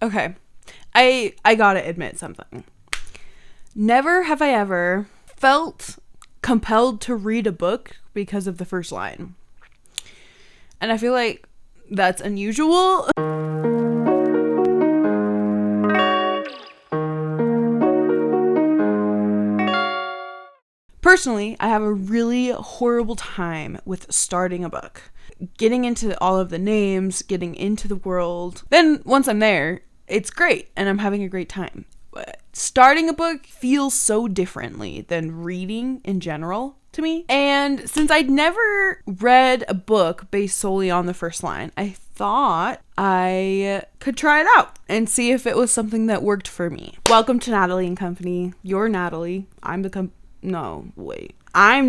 Okay. I gotta admit something. Never have I ever felt compelled to read a book because of the first line. And I feel like that's unusual. Personally, I have a really horrible time with starting a book. Getting into all of the names, getting into the world. Then once I'm there, it's great and I'm having a great time. But starting a book feels so differently than reading in general to me. And since I'd never read a book based solely on the first line, I thought I could try it out and see if it was something that worked for me. Welcome to Natalie and Company. You're Natalie. I'm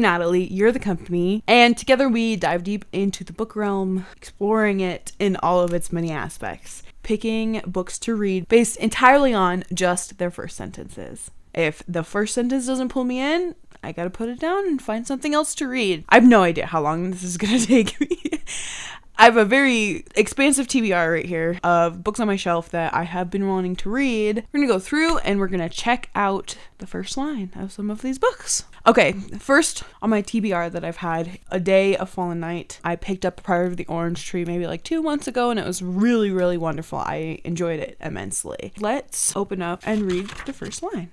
Natalie, you're the company, and together we dive deep into the book realm, exploring it in all of its many aspects, picking books to read based entirely on just their first sentences. If the first sentence doesn't pull me in, I gotta put it down and find something else to read. I have no idea how long this is gonna take me. I have a very expansive TBR right here of books on my shelf that I have been wanting to read. We're gonna go through and we're gonna check out the first line of some of these books. Okay, first on my TBR that I've had, A Day of Fallen Night. I picked up Pride of the Orange Tree maybe like 2 months ago and it was really, really wonderful. I enjoyed it immensely. Let's open up and read the first line.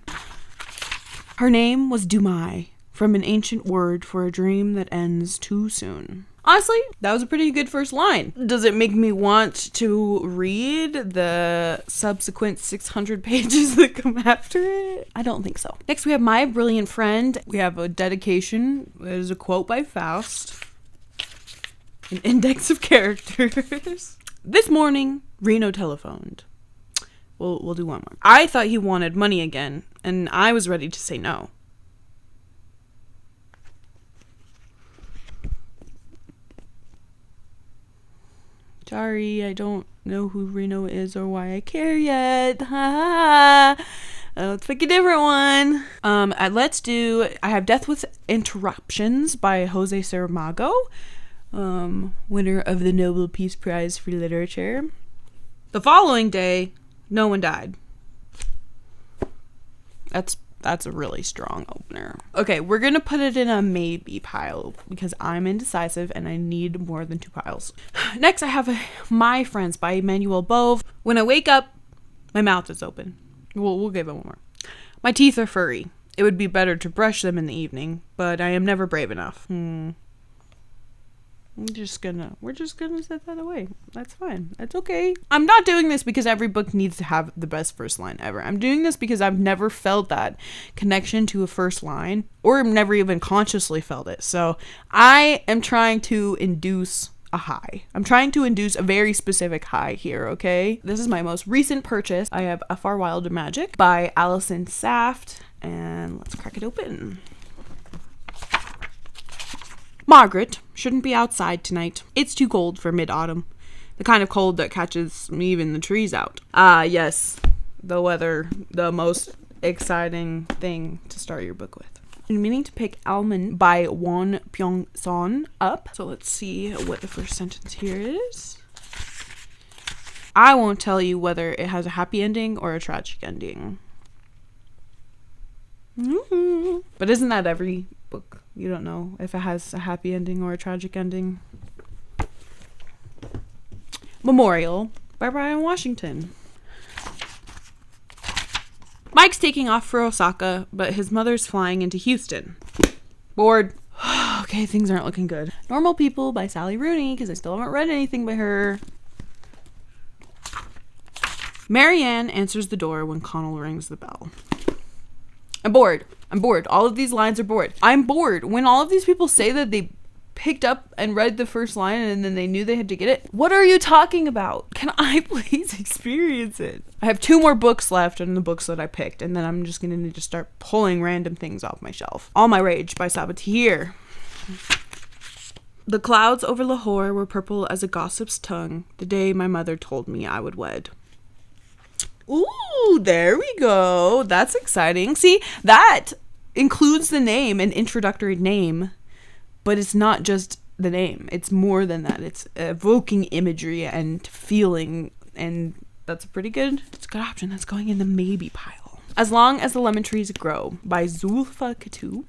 Her name was Dumai, from an ancient word for a dream that ends too soon. Honestly, that was a pretty good first line. Does it make me want to read the subsequent 600 pages that come after it? I don't think so. Next, we have My Brilliant Friend. We have a dedication. There's a quote by Faust. An index of characters. This morning, Reno telephoned. We'll do one more. I thought he wanted money again, and I was ready to say no. Sorry, I don't know who Reno is or why I care yet. Let's pick a different one. I have Death with Interruptions by Jose Saramago, winner of the Nobel Peace Prize for Literature. The following day, no one died. That's a really strong opener. Okay, we're gonna put it in a maybe pile because I'm indecisive and I need more than 2 piles. Next, I have My Friends by Emmanuel Bove. When I wake up, my mouth is open. We'll give it one more. My teeth are furry. It would be better to brush them in the evening, but I am never brave enough. We're just gonna set that away. That's fine. That's okay. I'm not doing this because every book needs to have the best first line ever. I'm doing this because I've never felt that connection to a first line or never even consciously felt it. So I am trying to induce a high. I'm trying to induce a very specific high here, okay? This is my most recent purchase. I have A Far Wilder Magic by Alison Saft, and let's crack it open. Margaret shouldn't be outside tonight. It's too cold for mid-autumn. The kind of cold that catches even the trees out. Yes. The weather, the most exciting thing to start your book with. I'm meaning to pick Almond by Won Pyong-son up. So let's see what the first sentence here is. I won't tell you whether it has a happy ending or a tragic ending. Mm-hmm. But isn't that every book? You don't know if it has a happy ending or a tragic ending. Memorial by Brian Washington. Mike's taking off for Osaka, but his mother's flying into Houston. Bored. Okay, things aren't looking good. Normal People by Sally Rooney, because I still haven't read anything by her. Marianne answers the door when Connell rings the bell. I'm bored. All of these lines are bored. I'm bored. When all of these people say that they picked up and read the first line and then they knew they had to get it, what are you talking about? Can I please experience it? I have 2 more books left in the books that I picked, and then I'm just going to need to start pulling random things off my shelf. All My Rage by Sabatier. The clouds over Lahore were purple as a gossip's tongue the day my mother told me I would wed. Ooh, there we go. That's exciting. See, that includes the name, an introductory name, but it's not just the name. It's more than that. It's evoking imagery and feeling and It's a good option. That's going in the maybe pile. As Long as the Lemon Trees Grow by Zulfa Katu.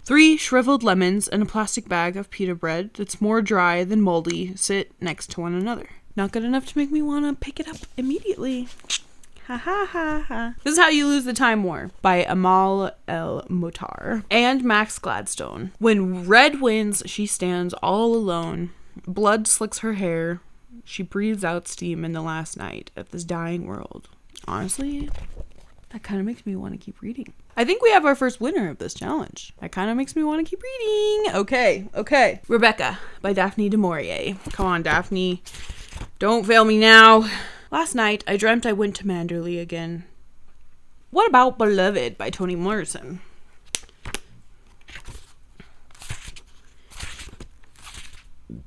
3 shriveled lemons and a plastic bag of pita bread that's more dry than moldy sit next to one another. Not good enough to make me want to pick it up immediately. Ha ha ha ha. This is How You Lose the Time War by Amal El Motar and Max Gladstone. When red wins, she stands all alone. Blood slicks her hair. She breathes out steam in the last night of this dying world. Honestly, that kind of makes me want to keep reading. I think we have our first winner of this challenge. That kind of makes me want to keep reading. Okay. Rebecca by Daphne du Maurier. Come on, Daphne. Don't fail me now. Last night, I dreamt I went to Manderley again. What about Beloved by Toni Morrison?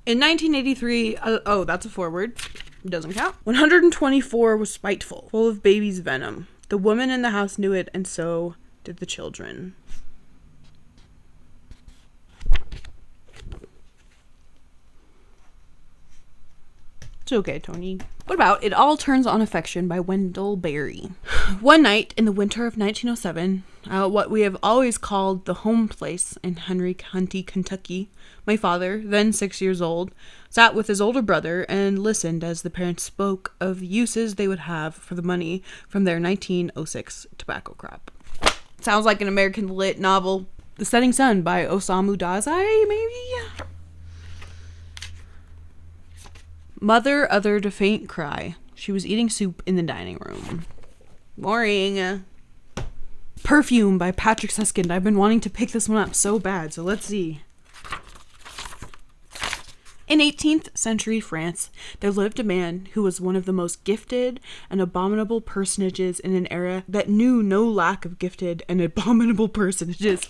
In 1983, oh, that's a foreword. Doesn't count. 124 was spiteful, full of baby's venom. The woman in the house knew it, and so did the children. It's okay, Tony. What about It All Turns on Affection by Wendell Berry? One night in the winter of 1907, what we have always called the home place in Henry County, Kentucky, my father, then 6 years old, sat with his older brother and listened as the parents spoke of uses they would have for the money from their 1906 tobacco crop. Sounds like an American lit novel. The Setting Sun by Osamu Dazai, maybe? Mother uttered a faint cry. She was eating soup in the dining room. Boring. Perfume by Patrick Suskind. I've been wanting to pick this one up so bad, so let's see. In 18th century France, there lived a man who was one of the most gifted and abominable personages in an era that knew no lack of gifted and abominable personages.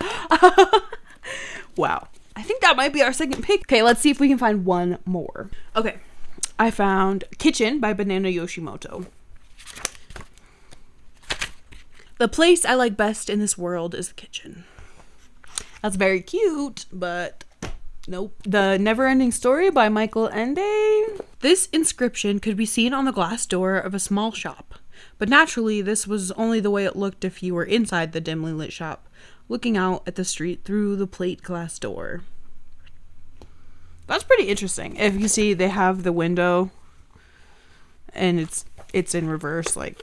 Wow. I think that might be our second pick. Okay, let's see if we can find one more. Okay. I found Kitchen by Banana Yoshimoto. The place I like best in this world is the kitchen. That's very cute, but nope. The Never-Ending Story by Michael Ende. This inscription could be seen on the glass door of a small shop, but naturally this was only the way it looked if you were inside the dimly lit shop, looking out at the street through the plate glass door. That's pretty interesting. If you see, they have the window and it's in reverse, like.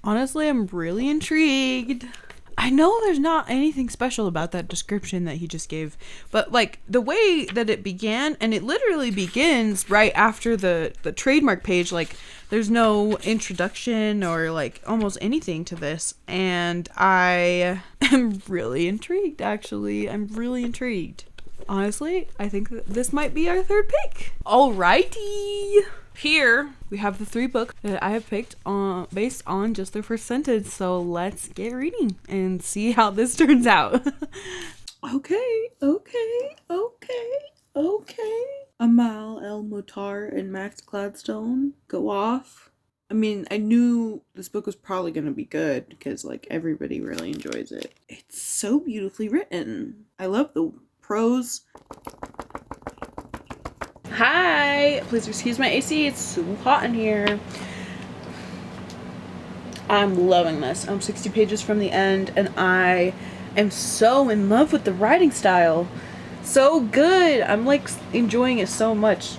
Honestly, I'm really intrigued. I know there's not anything special about that description that he just gave, but like the way that it began, and it literally begins right after the trademark page, like there's no introduction or like almost anything to this, and I am really intrigued, actually. I'm really intrigued. Honestly, I think that this might be our third pick. Alrighty. Here we have the 3 books that I have picked based on just their first sentence. So let's get reading and see how this turns out. Okay. Amal El Motar and Max Gladstone, go off. I mean, I knew this book was probably going to be good because like everybody really enjoys it. It's so beautifully written. I love the prose. Hi! Please excuse my AC, it's so hot in here. I'm loving this. I'm 60 pages from the end, and I am so in love with the writing style. So good! I'm like enjoying it so much.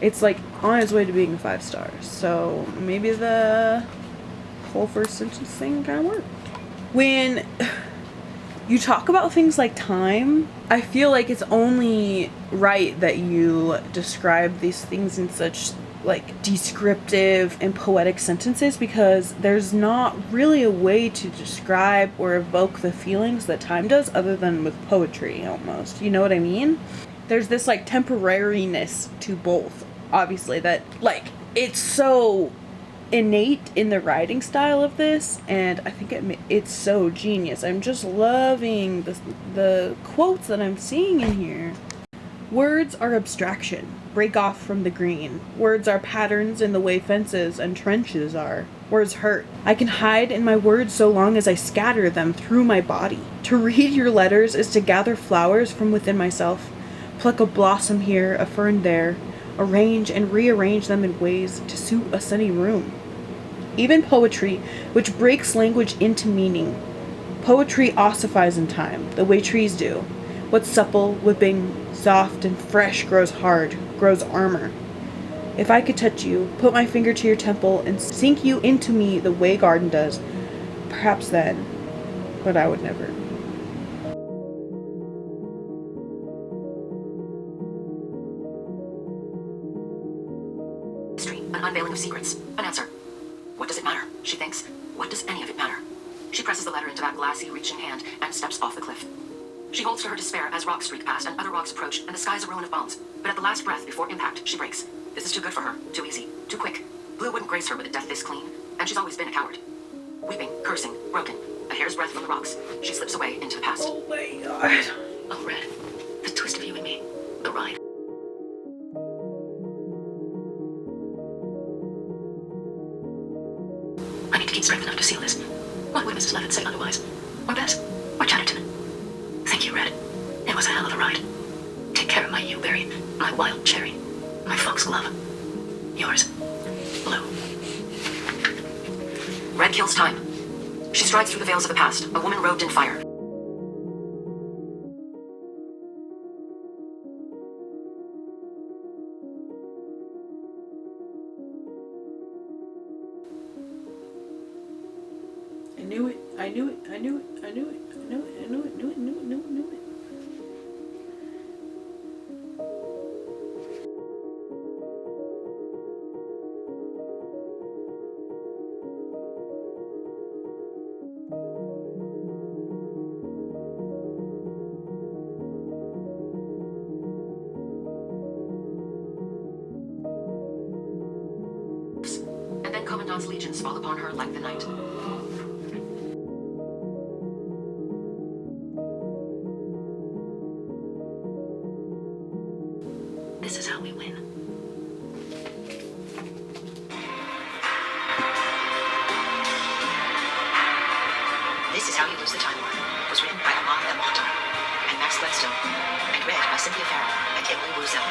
It's like on its way to being 5 stars. So maybe the whole first sentence thing kind of worked. When you talk about things like time, I feel like it's only right that you describe these things in such like descriptive and poetic sentences, because there's not really a way to describe or evoke the feelings that time does other than with poetry almost. You know what I mean? There's this like temporariness to both, obviously, that like it's so innate in the writing style of this, and I think it's so genius. I'm just loving the quotes that I'm seeing in here. Words are abstraction. Break off from the green. Words are patterns in the way fences and trenches are. Words hurt. I can hide in my words so long as I scatter them through my body. To read your letters is to gather flowers from within myself. Pluck a blossom here, a fern there, arrange and rearrange them in ways to suit a sunny room. Even poetry, which breaks language into meaning. Poetry ossifies in time, the way trees do. What's supple, whipping, soft, and fresh grows hard, grows armor. If I could touch you, put my finger to your temple, and sink you into me the way garden does, perhaps then, but I would never. Mystery, an unveiling of secrets, an answer. What does it matter? She thinks. What does any of it matter? She presses the letter into that glassy, reaching hand and steps off the cliff. She holds to her despair as rocks streak past and other rocks approach, and the sky is a ruin of bones. But at the last breath before impact, she breaks. This is too good for her, too easy, too quick. Blue wouldn't grace her with a death this clean, and she's always been a coward. Weeping, cursing, broken, a hair's breadth from the rocks, she slips away into the past. Oh my god. Oh, Red, the twist of you and me, the ride. I need to keep strength enough to seal this. What would Mrs. Levitt say otherwise? Or Bess? Or Chatterton? Thank you, Red. It was a hell of a ride. Take care of my Yewberry, my wild cherry, my foxglove. Yours, Blue. Red kills time. She strides through the veils of the past, a woman robed in fire. I knew it. I knew it. I knew it. I knew it. I knew it. I knew it. Knew it. Knew it. Knew it. Knew it. And then Commandant's legions fall upon her like the night. This is how we win. This is How You Lose the Time War was written by Ahmad El Mokhtar and Max Gladstone and read by Cynthia Farrell and Emily Woozel.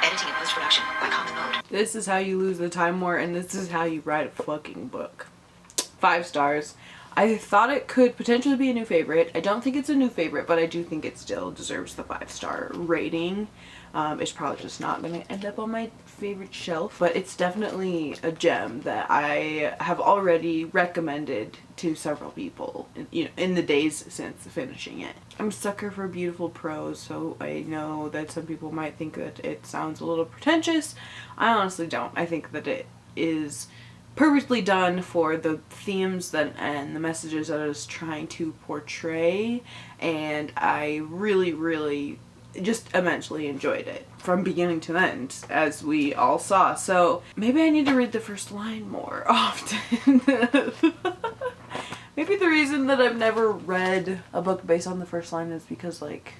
Editing and post-production by Common Mode. This is how you lose the time war, and this is how you write a fucking book. 5 stars. I thought it could potentially be a new favorite. I don't think it's a new favorite, but I do think it still deserves the 5-star rating. It's probably just not going to end up on my favorite shelf, but it's definitely a gem that I have already recommended to several people, in the days since finishing it. I'm a sucker for beautiful prose, so I know that some people might think that it sounds a little pretentious. I honestly don't. I think that it is perfectly done for the themes that and the messages that it's trying to portray, and I really just immensely enjoyed it from beginning to end, as we all saw. So maybe I need to read the first line more often. Maybe the reason that I've never read a book based on the first line is because, like,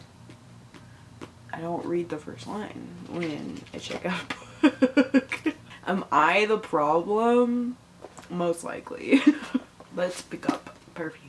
I don't read the first line when I check out a book. Am I the problem? Most likely. Let's pick up Perfume.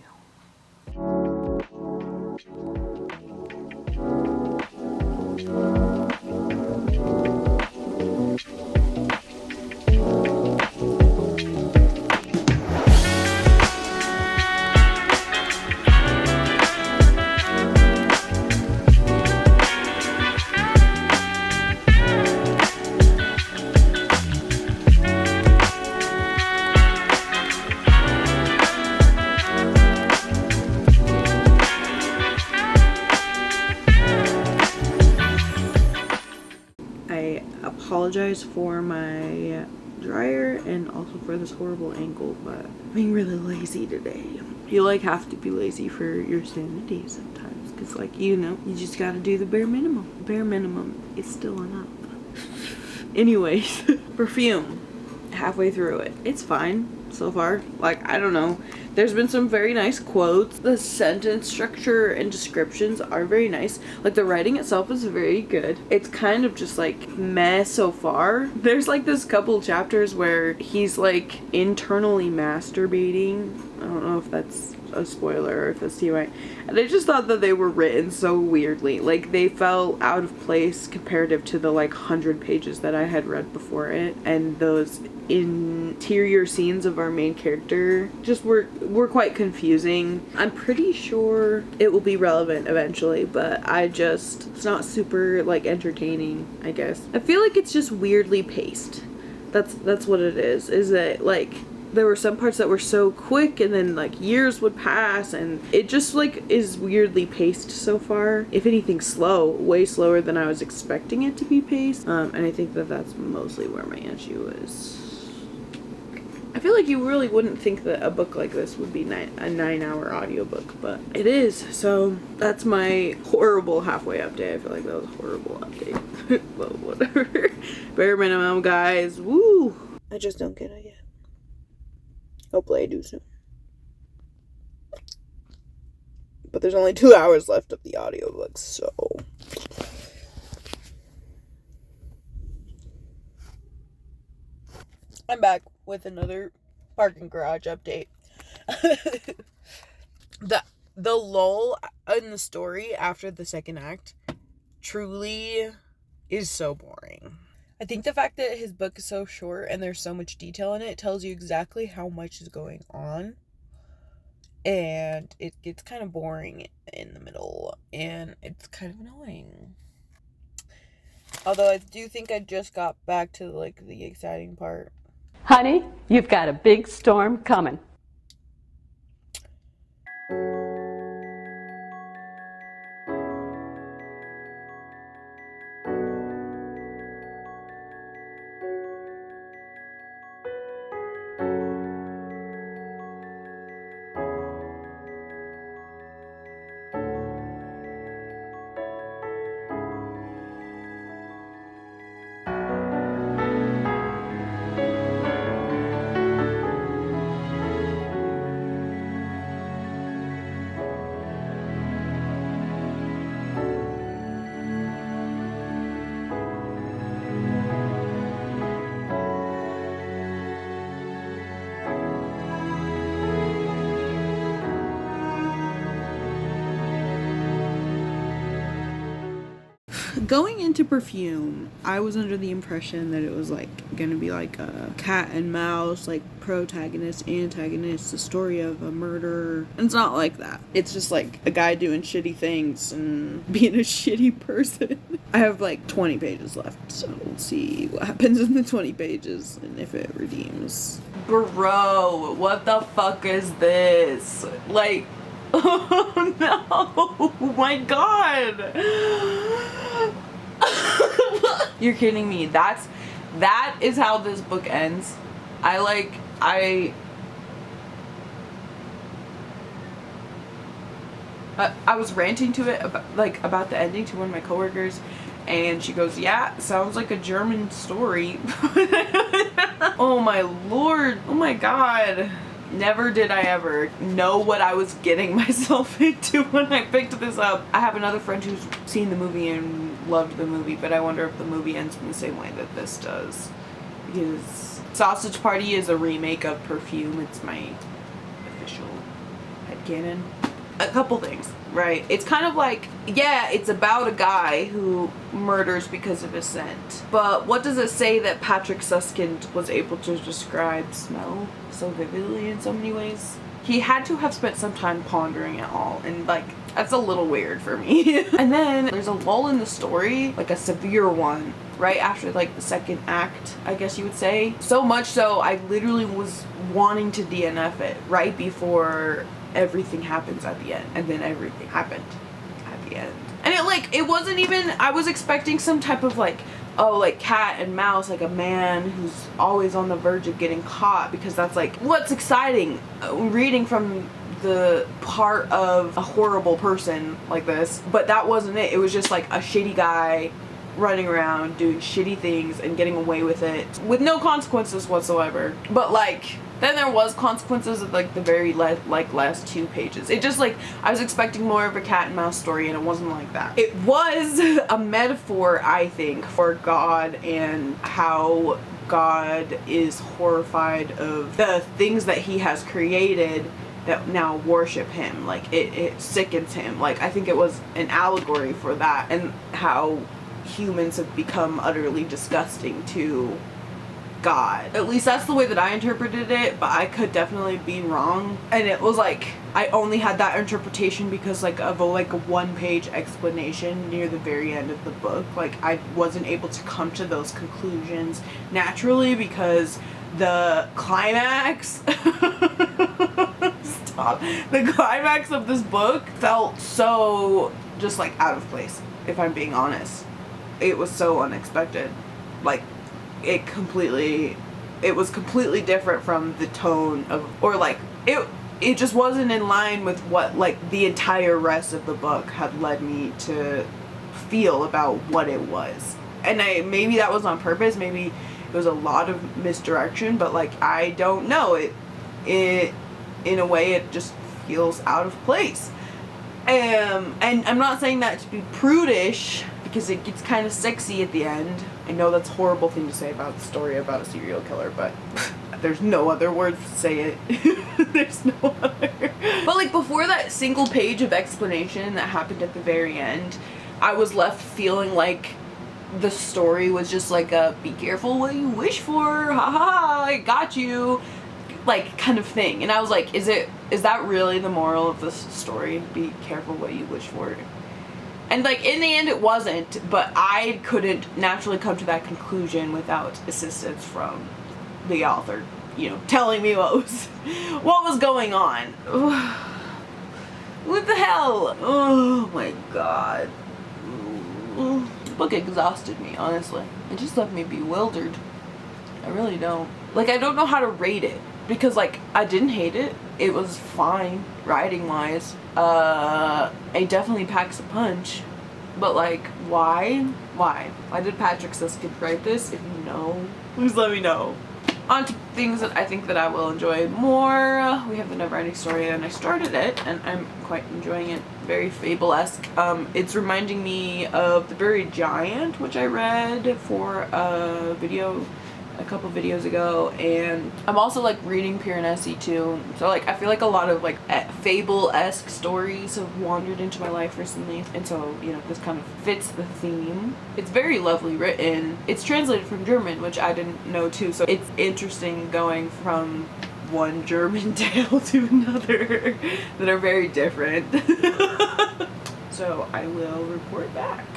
Apologize for my dryer and also for this horrible angle, but I'm being really lazy today. You have to be lazy for your sanity sometimes, because you just gotta do the bare minimum. Bare minimum is still enough. Anyways, Perfume. Halfway through it. It's fine so far. I don't know. There's been some very nice quotes. The sentence structure and descriptions are very nice. The writing itself is very good. It's kind of just meh so far. There's this couple chapters where he's internally masturbating. I don't know if that's a spoiler if that's TMI. And I just thought that they were written so weirdly. Like, they fell out of place comparative to the, like, 100 pages that I had read before it. And those interior scenes of our main character just were quite confusing. I'm pretty sure it will be relevant eventually, but it's not super, like, entertaining, I guess. I feel like it's just weirdly paced. That's what it is that, like, there were some parts that were so quick and then, like, years would pass, and it just, like, is weirdly paced so far. If anything, slow. Way slower than I was expecting it to be paced. And I think that that's mostly where my issue is. I feel like you really wouldn't think that a book like this would be a 9-hour audiobook, but it is. So that's my horrible halfway update. I feel like that was a horrible update. Well, whatever. Bare minimum, guys. Woo! I just don't get it yet. Hopefully I do soon. But there's only 2 hours left of the audiobooks, so... I'm back with another parking garage update. The lull in the story after the second act truly is so boring. I think the fact that his book is so short and there's so much detail in it tells you exactly how much is going on. And it gets kind of boring in the middle. And it's kind of annoying. Although I do think I just got back to, like, the exciting part. Honey, you've got a big storm coming. Going into Perfume, I was under the impression that it was, like, gonna be like a cat and mouse, like, protagonist, antagonist, the story of a murder. And it's not like that. It's just, like, a guy doing shitty things and being a shitty person. I have, like, 20 pages left, so we'll see what happens in the 20 pages and if it redeems. Bro, what the fuck is this? Like, oh no, oh my god. You're kidding me. That is how this book ends. I was ranting to it about the ending to one of my coworkers, and she goes, "Yeah, sounds like a German story." Oh my lord. Oh my god. Never did I ever know what I was getting myself into when I picked this up. I have another friend who's seen the movie and loved the movie, but I wonder if the movie ends in the same way that this does. Because Sausage Party is a remake of Perfume. It's my official headcanon. A couple things, right? It's kind of like, yeah, it's about a guy who murders because of his scent. But what does it say that Patrick Suskind was able to describe smell so vividly in so many ways? He had to have spent some time pondering it all, and, like, that's a little weird for me. And then there's a lull in the story, like a severe one, right after, like, the second act, I guess you would say. So much so, I literally was wanting to DNF it right before everything happens at the end, and then everything happened at the end. And it wasn't even, I was expecting some type of, like, oh, like cat and mouse, like a man who's always on the verge of getting caught, because that's, like, what's exciting reading from the part of a horrible person like this. But that wasn't it. It was just, like, a shitty guy running around doing shitty things and getting away with it with no consequences whatsoever. But, like, then there was consequences at, like, the very last 2 pages. It just, like, I was expecting more of a cat and mouse story, and it wasn't like that. It was a metaphor, I think, for God and how God is horrified of the things that he has created that now worship him. Like it sickens him. Like I think it was an allegory for that, and how humans have become utterly disgusting to God. At least that's the way that I interpreted it, but I could definitely be wrong. And it was like I only had that interpretation because like of a 1-page explanation near the very end of the book. Like I wasn't able to come to those conclusions naturally because the climax stop. The climax of this book felt so just like out of place, if I'm being honest. It was so unexpected. Like it was completely different from the tone of, or like it just wasn't in line with what like the entire rest of the book had led me to feel about what it was. And maybe that was on purpose, maybe it was a lot of misdirection, but like I don't know, it in a way it just feels out of place. And I'm not saying that to be prudish, because it gets kind of sexy at the end. I know that's a horrible thing to say about a story about a serial killer, but there's no other words to say it. There's no other. But like before that single page of explanation that happened at the very end, I was left feeling like the story was just like a be careful what you wish for, haha, I got you, like kind of thing. And I was like, is that really the moral of this story? Be careful what you wish for. And like in the end it wasn't, but I couldn't naturally come to that conclusion without assistance from the author, telling me what was going on. What the hell? Oh my god. The book exhausted me, honestly. It just left me bewildered. I really don't. Like I don't know how to rate it, because like I didn't hate it. It was fine writing wise. It definitely packs a punch, but like why did Patrick Susskind write this? If you know, please let me know. On to things that I think that I will enjoy more. We have the Neverending Story, and I started it and I'm quite enjoying it. Very fable-esque. It's reminding me of The Buried Giant, which I read for a couple videos ago, and I'm also like reading Piranesi too, so like I feel like a lot of like fable-esque stories have wandered into my life recently, and so this kind of fits the theme. It's very lovely written. It's translated from German, which I didn't know too, so it's interesting going from one German tale to another that are very different. So I will report back.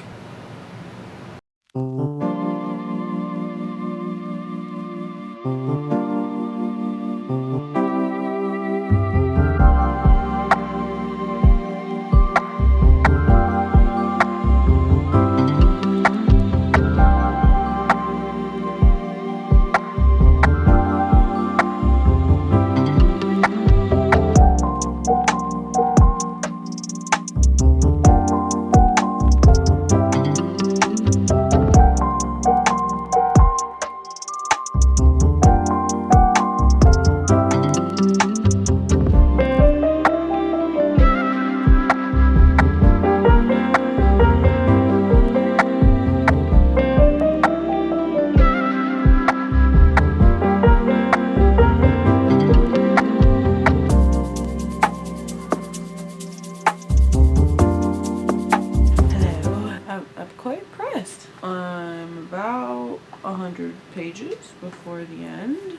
Pages before the end,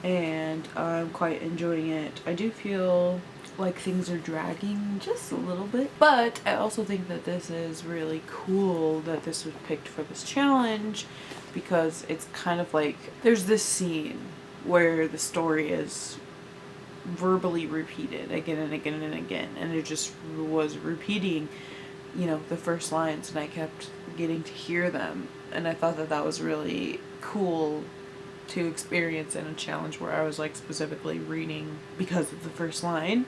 and I'm quite enjoying it. I do feel like things are dragging just a little bit, but I also think that this is really cool that this was picked for this challenge, because it's kind of like there's this scene where the story is verbally repeated again and again and again, and it just was repeating the first lines, and I kept getting to hear them, and I thought that that was really cool to experience in a challenge where I was like specifically reading because of the first line.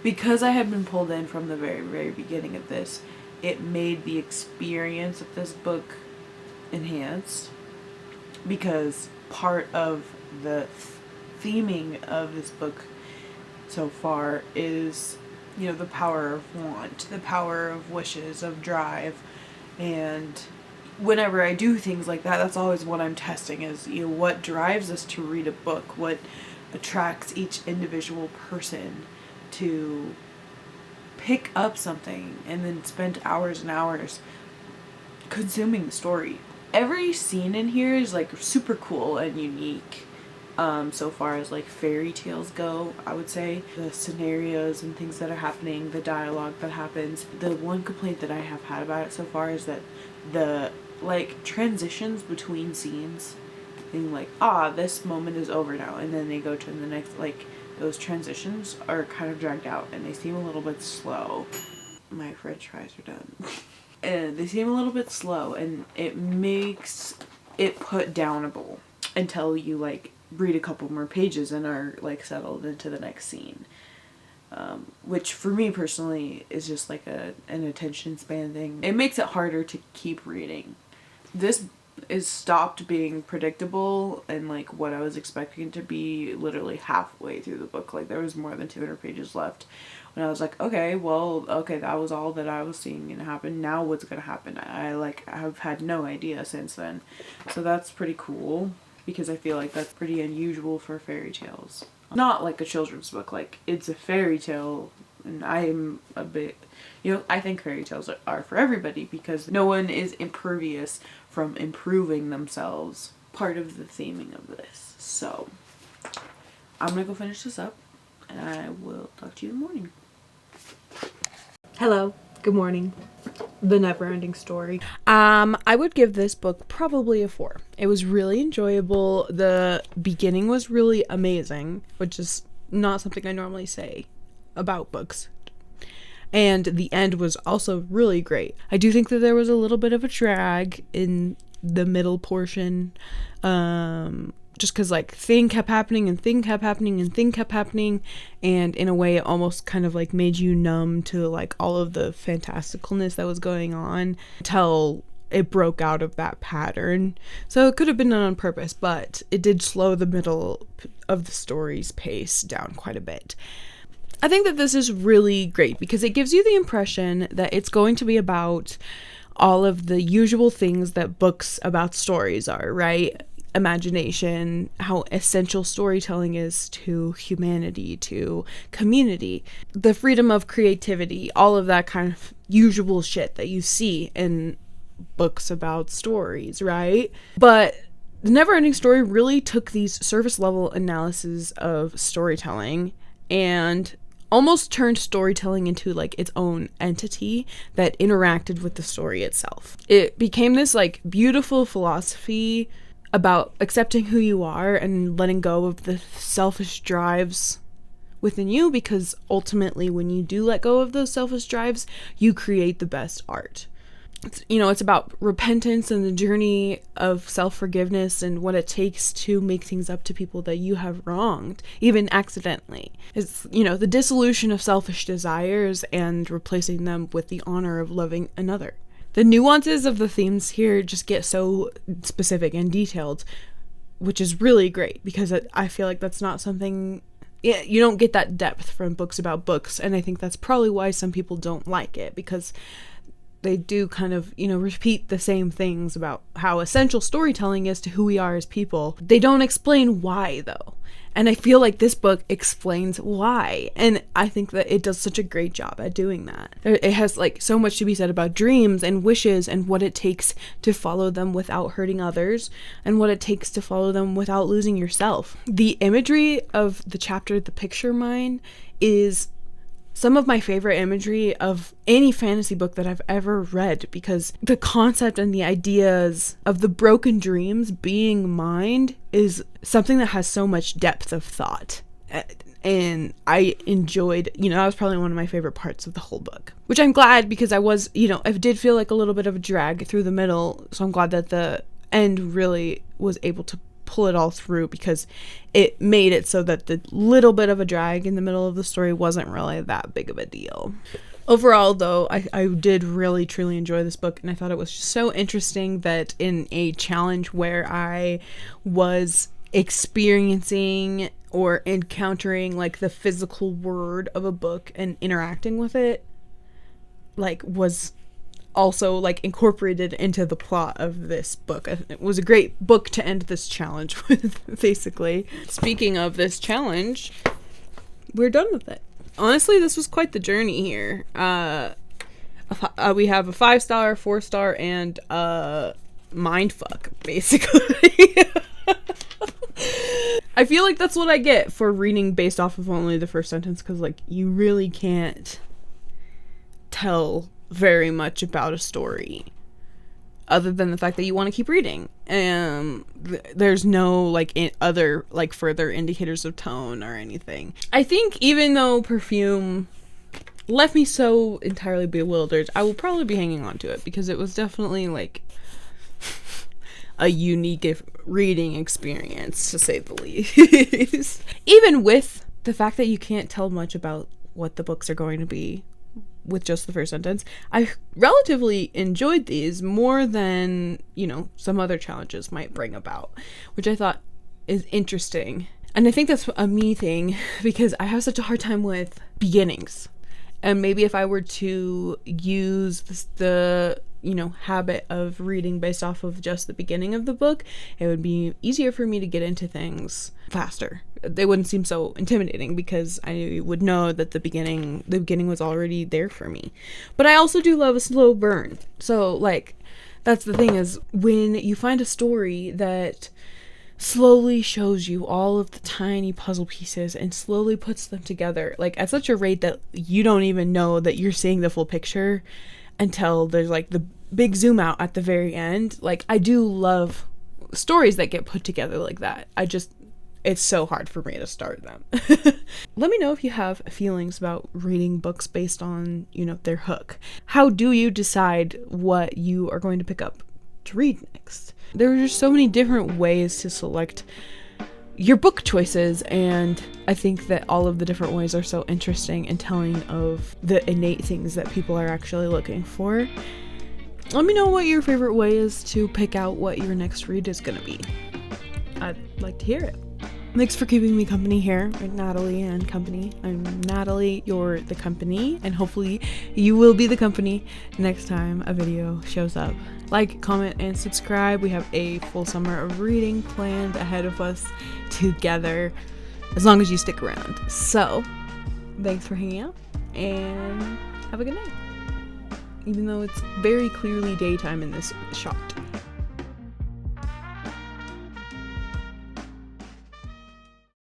Because I had been pulled in from the very, very beginning of this, it made the experience of this book enhanced, because part of the theming of this book so far is the power of want, the power of wishes, of drive. And whenever I do things like that, that's always what I'm testing, is what drives us to read a book, what attracts each individual person. to pick up something and then spend hours and hours consuming the story. Every scene in here is like super cool and unique. So far as like fairy tales go, I would say the scenarios and things that are happening, the dialogue that happens. The one complaint that I have had about it so far is that the like transitions between scenes, being like, this moment is over now, and then they go to the next, like, those transitions are kind of dragged out and they seem a little bit slow. My french fries are done. And they seem a little bit slow, and it makes it put downable until you like read a couple more pages and are like settled into the next scene. Which for me personally is just like an attention span thing. It makes it harder to keep reading. This is stopped being predictable and like what I was expecting it to be literally halfway through the book. Like there was more than 200 pages left when I was like, okay, that was all that I was seeing gonna happen. Now what's gonna happen? I've had no idea since then. So that's pretty cool, because I feel like that's pretty unusual for fairy tales. Not like a children's book, like it's a fairy tale, and I'm a bit, I think fairy tales are for everybody, because no one is impervious from improving themselves. Part of the theming of this. So I'm gonna go finish this up, and I will talk to you in the morning. Hello, good morning. The Never-Ending Story. I would give this book probably a 4. It was really enjoyable. The beginning was really amazing, which is not something I normally say about books. And the end was also really great. I do think that there was a little bit of a drag in the middle portion, just because like thing kept happening, and in a way it almost kind of like made you numb to like all of the fantasticalness that was going on until it broke out of that pattern. So it could have been done on purpose, but it did slow the middle of the story's pace down quite a bit. I think that this is really great because it gives you the impression that it's going to be about all of the usual things that books about stories are, right? Imagination, how essential storytelling is to humanity, to community, the freedom of creativity, all of that kind of usual shit that you see in books about stories, right? But the Never-Ending Story really took these surface level analyses of storytelling and almost turned storytelling into like its own entity that interacted with the story itself. It became this like beautiful philosophy about accepting who you are and letting go of the selfish drives within you, because ultimately when you do let go of those selfish drives, you create the best art. It's about repentance and the journey of self-forgiveness and what it takes to make things up to people that you have wronged, even accidentally. It's, the dissolution of selfish desires and replacing them with the honor of loving another. The nuances of the themes here just get so specific and detailed, which is really great, because I feel like that's not something... you don't get that depth from books about books, and I think that's probably why some people don't like it, because they do kind of, repeat the same things about how essential storytelling is to who we are as people. They don't explain why, though. And I feel like this book explains why. And I think that it does such a great job at doing that. It has like so much to be said about dreams and wishes and what it takes to follow them without hurting others, and what it takes to follow them without losing yourself. The imagery of the chapter, The Picture Mine, is some of my favorite imagery of any fantasy book that I've ever read, because the concept and the ideas of the broken dreams being mined is something that has so much depth of thought. And I enjoyed, that was probably one of my favorite parts of the whole book, which I'm glad, because I did feel like a little bit of a drag through the middle. So I'm glad that the end really was able to pull it all through, because it made it so that the little bit of a drag in the middle of the story wasn't really that big of a deal. Overall, though, I did really truly enjoy this book, and I thought it was just so interesting that in a challenge where I was experiencing or encountering like the physical word of a book and interacting with it, like, was also like incorporated into the plot of this book. It was a great book to end this challenge with, basically. Speaking of this challenge, we're done with it. honestly, this was quite the journey here. We have a 5-star, 4-star, and mindfuck, basically. I feel like that's what I get for reading based off of only the first sentence, because, like, you really can't tell very much about a story other than the fact that you want to keep reading. There's no, like, other, like, further indicators of tone or anything. I think even though Perfume left me so entirely bewildered, I will probably be hanging on to it, because it was definitely, like, a unique reading experience, to say the least. Even with the fact that you can't tell much about what the books are going to be with just the first sentence, I relatively enjoyed these more than, you know, some other challenges might bring about, which I thought is interesting. And I think that's a me thing, because I have such a hard time with beginnings. And maybe if I were to use the you know, habit of reading based off of just the beginning of the book, it would be easier for me to get into things faster. They wouldn't seem so intimidating, because I would know that the beginning was already there for me. But I also do love a slow burn. So, like, that's the thing, is when you find a story that slowly shows you all of the tiny puzzle pieces and slowly puts them together, like, at such a rate that you don't even know that you're seeing the full picture until there's, like, the big zoom out at the very end. Like, I do love stories that get put together like that. It's so hard for me to start them. Let me know if you have feelings about reading books based on, you know, their hook. How do you decide what you are going to pick up to read next? There are just so many different ways to select your book choices, and I think that all of the different ways are so interesting and telling of the innate things that people are actually looking for. Let me know what your favorite way is to pick out what your next read is going to be. I'd like to hear it. Thanks for keeping me company here at Natalie and Company. I'm Natalie, you're the company, and hopefully you will be the company next time a video shows up. Like, comment, and subscribe. We have a full summer of reading planned ahead of us together, as long as you stick around. So, thanks for hanging out, and have a good night. Even though it's very clearly daytime in this shot.